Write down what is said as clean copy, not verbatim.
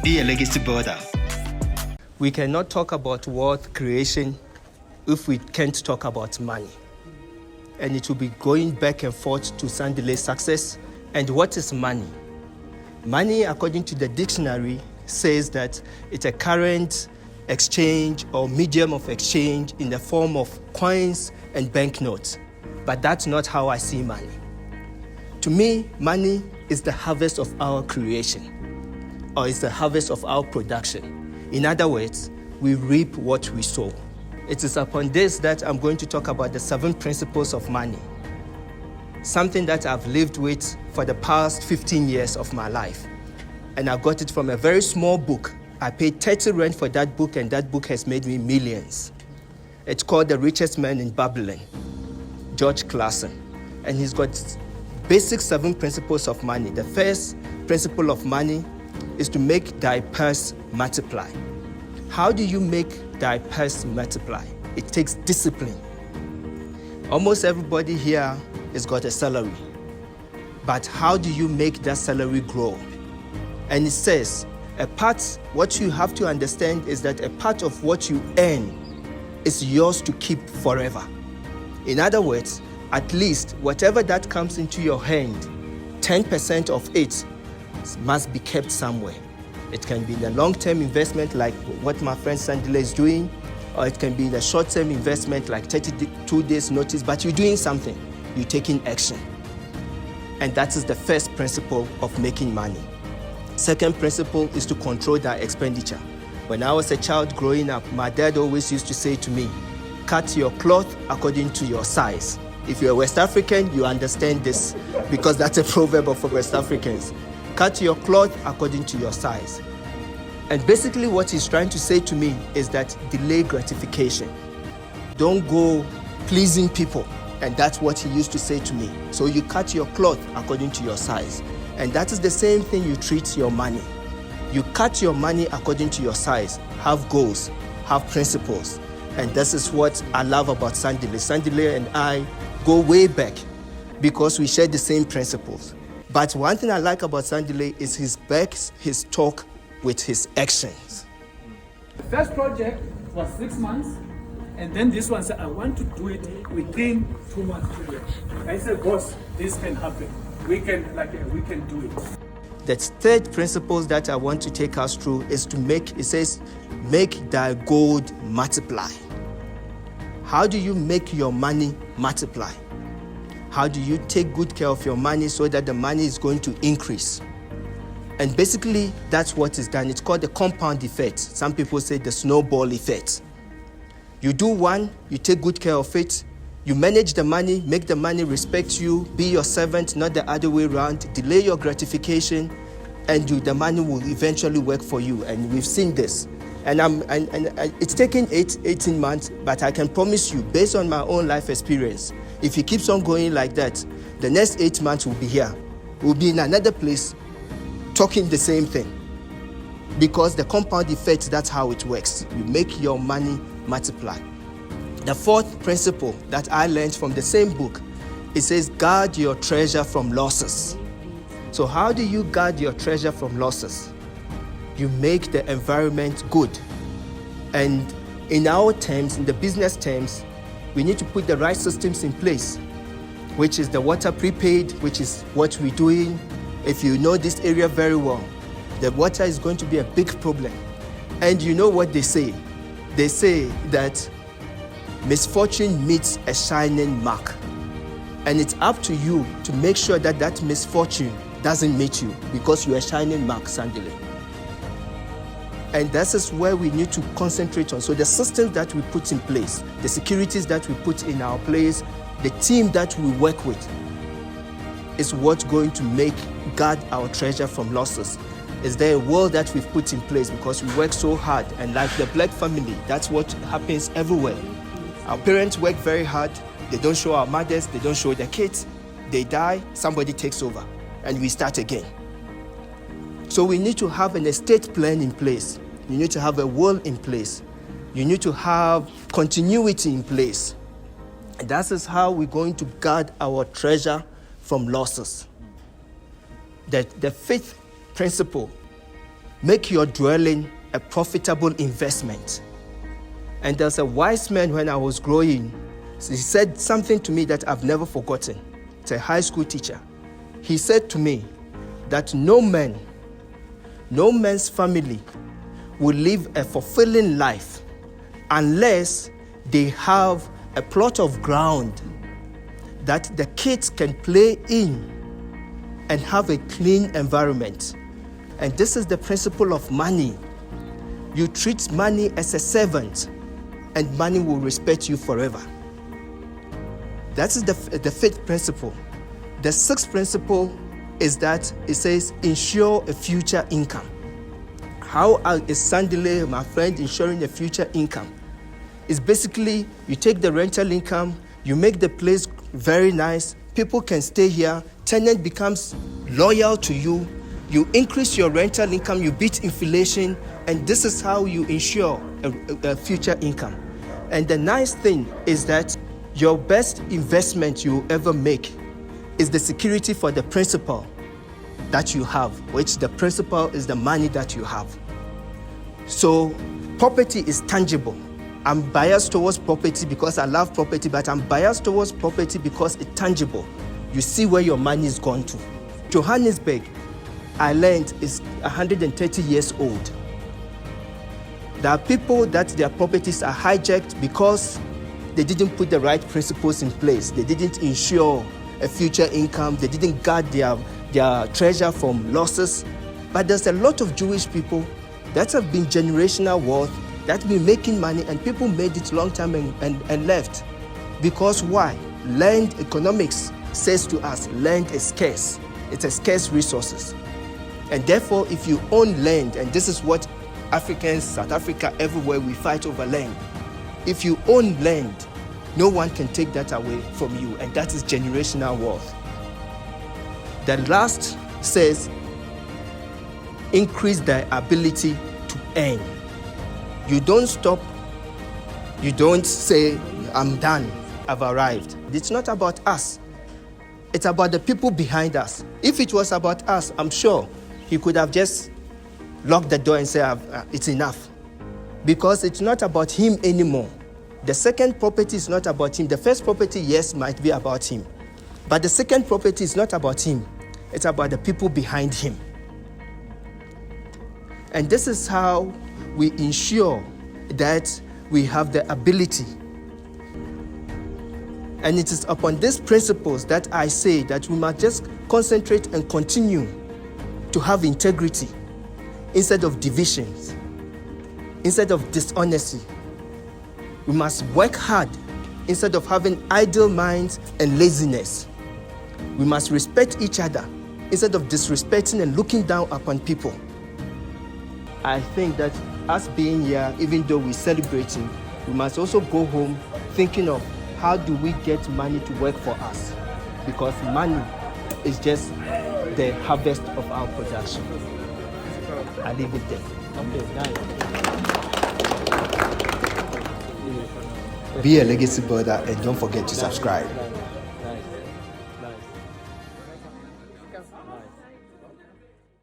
Be a legacy builder. We cannot talk about wealth creation if we can't talk about money. And it will be going back and forth to Sandile's success. And what is money? Money, according to the dictionary, says that it's a current exchange or medium of exchange in the form of coins and banknotes. But that's not how I see money. To me, money is the harvest of our creation, or it's the harvest of our production. In other words, we reap what we sow. It is upon this that I'm going to talk about the 7 principles of money, something that I've lived with for the past 15 years of my life. And I got it from a very small book. I paid 30 rand for that book, and that book has made me millions. It's called The Richest Man in Babylon, George Clason. And he's got basic 7 principles of money. The first principle of money is to make thy purse multiply. How do you make thy purse multiply? It takes discipline. Almost everybody here has got a salary. But how do you make that salary grow? And it says, what you have to understand is that a part of what you earn is yours to keep forever. In other words, at least whatever that comes into your hand, 10% of it must be kept somewhere. It can be in a long-term investment like what my friend Sandile is doing, or it can be in a short-term investment like 32 days notice, but you're doing something, you're taking action. And that is the first principle of making money. Second principle is to control that expenditure. When I was a child growing up, my dad always used to say to me, cut your cloth according to your size. If you're West African, you understand this because that's a proverb for West Africans. Cut your cloth according to your size. And basically what he's trying to say to me is that delay gratification. Don't go pleasing people. And that's what he used to say to me. So you cut your cloth according to your size. And that is the same thing you treat your money. You cut your money according to your size. Have goals, have principles. And this is what I love about Sandile. Sandile and I go way back because we share the same principles. But one thing I like about Sandile is his backs his talk with his actions. The first project was 6 months, and then this one said, I want to do it within 2 months period. I said, boss, this can happen. We can do it. The third principle that I want to take us through is to make thy gold multiply. How do you make your money multiply? How do you take good care of your money so that the money is going to increase? And basically, that's what is done. It's called the compound effect. Some people say the snowball effect. You do one, you take good care of it, you manage the money, make the money respect you, be your servant, not the other way around, delay your gratification, and the money will eventually work for you. And we've seen this. And it's taken 18 months, but I can promise you, based on my own life experience, if he keeps on going like that, the next 8 months will be here. We'll be in another place talking the same thing. Because the compound effect, that's how it works. You make your money multiply. The fourth principle that I learned from the same book, it says, guard your treasure from losses. So how do you guard your treasure from losses? You make the environment good. And in our terms, in the business terms, we need to put the right systems in place, which is the water prepaid, which is what we're doing. If you know this area very well, the water is going to be a big problem. And you know what they say? They say that misfortune meets a shining mark. And it's up to you to make sure that that misfortune doesn't meet you because you're a shining mark, Sandile. And this is where we need to concentrate on. So the systems that we put in place, the securities that we put in our place, the team that we work with is what's going to guard our treasure from losses. Is there a world that we've put in place because we work so hard? And like the black family, that's what happens everywhere. Our parents work very hard. They don't show our mothers, they don't show their kids. They die, somebody takes over, and we start again. So we need to have an estate plan in place. You need to have a will in place. You need to have continuity in place. And that is how we're going to guard our treasure from losses. The fifth principle Make your dwelling a profitable investment. And there's a wise man when I was growing. He said something to me that I've never forgotten. It's a high school teacher. He said to me that no man's family will live a fulfilling life unless they have a plot of ground that the kids can play in and have a clean environment. And this is the principle of money. You treat money as a servant, and money will respect you forever. That is the fifth principle. The sixth principle is that it says ensure a future income. How is Sandile, my friend, ensuring a future income? It's basically you take the rental income, you make the place very nice, people can stay here, tenant becomes loyal to you, you increase your rental income, you beat inflation, and this is how you ensure a future income. And the nice thing is that your best investment you ever make is the security for the principal that you have, which the principal is the money that you have. So property is tangible. I'm biased towards property because I love property, but I'm biased towards property because it's tangible. You see where your money is gone to. Johannesburg, I learned, is 130 years old. There are people that their properties are hijacked because they didn't put the right principles in place. They didn't ensure a future income. They didn't guard their treasure from losses. But there's a lot of Jewish people that have been generational wealth, that have been making money, and people made it long time and left. Because why? Land economics says to us, land is scarce. It's a scarce resources. And therefore, if you own land, and this is what Africans, South Africa, everywhere, we fight over land. If you own land, no one can take that away from you, and that is generational wealth. The last says, increase the ability to earn. You don't stop. You don't say, I'm done, I've arrived. It's not about us. It's about the people behind us. If it was about us, I'm sure he could have just locked the door and said, it's enough. Because it's not about him anymore. The second property is not about him. The first property, yes, might be about him. But the second property is not about him. It's about the people behind him. And this is how we ensure that we have the ability. And it is upon these principles that I say that we must just concentrate and continue to have integrity instead of divisions, instead of dishonesty. We must work hard instead of having idle minds and laziness. We must respect each other instead of disrespecting and looking down upon people. I think that us being here, even though we're celebrating, we must also go home thinking of how do we get money to work for us? Because money is just the harvest of our production. I leave it there. Okay, nice. Be a legacy builder and don't forget to subscribe.